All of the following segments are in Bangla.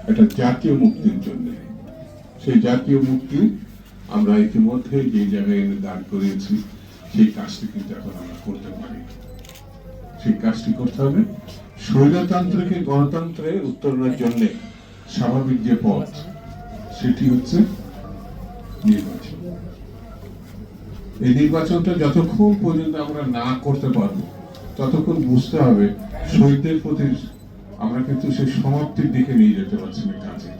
একটা জাতীয় মুক্তির জন্য। সেই জাতীয় মুক্তি আমরা ইতিমধ্যে যে জায়গায় এনে দাঁড় করিয়েছি, সেই কাজটি কিন্তু এখন আমরা করতে পারি। সেই কাজটি করতে হবে স্বৈরতন্ত্রকে গণতন্ত্রে উত্তরণের জন্য স্বাভাবিক যে পথ, সেটি হচ্ছে নির্বাচন। এই নির্বাচনটা যতক্ষণ পর্যন্ত আমরা না করতে পারবো, ততক্ষণ বুঝতে হবে শহীদদের প্রতি আমরা কিন্তু সেই সমাপ্তির দিকে নিয়ে যেতে পারছি না কাজে।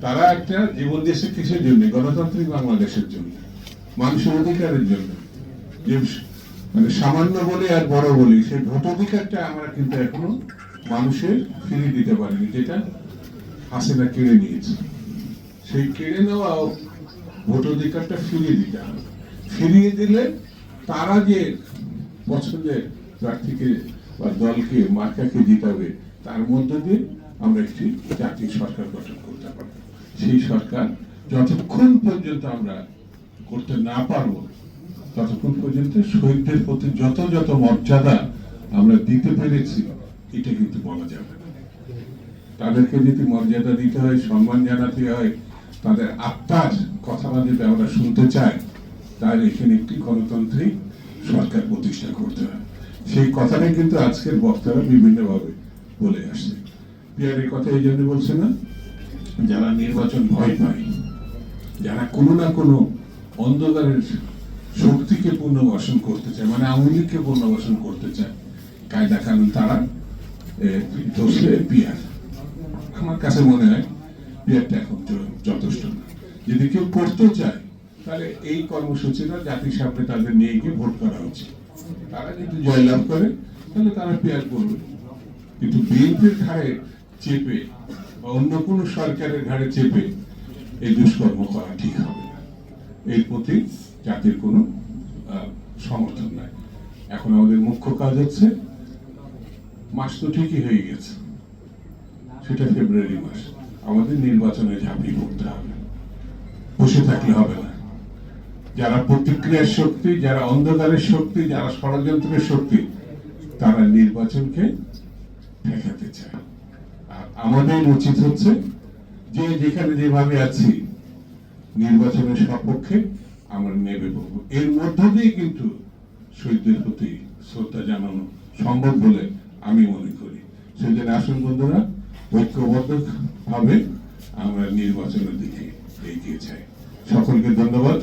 তারা একটা জীবন দিয়েছে কিসের জন্য? গণতান্ত্রিক বাংলাদেশের জন্য, মানুষের অধিকারের জন্য। যে মানে সামান্য বলে আর বড় বলি, সেই ভোট অধিকারটা আমরা কিন্তু এখনো মানুষের ফিরিয়ে দিতে পারিনি, যেটা হাসিনা কেড়ে নিয়েছে। সেই কেড়ে নেওয়া ভোট অধিকারটা ফিরিয়ে দিতে হবে। ফিরিয়ে দিলে তারা যে পছন্দের প্রার্থীকে বা দলকে, মার্কাকে জিতাবে, তার মধ্য দিয়ে আমরা একটি জাতীয় সরকার গঠন করতে পারব। সেই সরকার যতক্ষণ পর্যন্ত আমরা করতে না পারবো, ততক্ষণ পর্যন্ত শহীদদের প্রতি যত যত মর্যাদা আমরা দিতে পেরেছি, এটা কিন্তু বলা যাবে না। তাদেরকে যদি মর্যাদা দিতে হয়, সম্মান জানাতে হয়, তাদের আত্মার কথা যদি আমরা শুনতে চাই, তার এখানে একটি গণতান্ত্রিক সরকার প্রতিষ্ঠা করতে হয়। সেই কথাটাই কিন্তু আজকের বক্তারা বিভিন্নভাবে বলে আসছে। পিয়ারের কথা এই জন্য বলছে না, যারা নির্বাচন ভয় পায়, যারা কোনো না কোনো অন্ধকারের শক্তিকে পুনর্বাসন করতে চায়, মানে আওয়ামী লীগকে পুনর্বাসন করতে চায়, কায়দা কানুন তারা ধরছে পিয়ার। আমার কাছে মনে হয় পিয়ারটা এখন যথেষ্ট না। যদি কেউ করতে চায়, তাহলে এই কর্মসূচিটা জাতির সামনে তাদের নিয়ে গিয়ে ভোট করা উচিত। তারা যদি জয়লাভ করে, তাহলে তারা পিয়ার করবে। কিন্তু বিএনপির ঘাড়ে চেপে বা অন্য কোনো সরকারের ঘাড়ে চেপে এই দুষ্কর্ম করা ঠিক হবে না। এর প্রতি জাতির কোনো সমর্থন নাই। এখন আমাদের মুখ্য কাজ হচ্ছে, মাস তো ঠিকই হয়ে গেছে, সেটা ফেব্রুয়ারি মাস, আমাদের নির্বাচনে ঝাঁপিয়ে পড়তে হবে। বসে থাকলে হবে না। যারা প্রতিক্রিয়ার শক্তি, যারা অন্ধকারের শক্তি, যারা ষড়যন্ত্রের শক্তি, তারা নির্বাচনকে ঠেকাতে চায়। আর আমাদের উচিত হচ্ছে যে যেখানে যেভাবে আছি, নির্বাচনের সপক্ষে আমরা নেমে পড়বো। এর মধ্য দিয়ে কিন্তু শহীদদের প্রতি শ্রদ্ধা জানানো সম্ভব বলে আমি মনে করি। সেজন্য আসুন বন্ধুরা, ঐক্যবদ্ধ ভাবে আমরা নির্বাচনের দিকে এগিয়ে যাই। সকলকে ধন্যবাদ।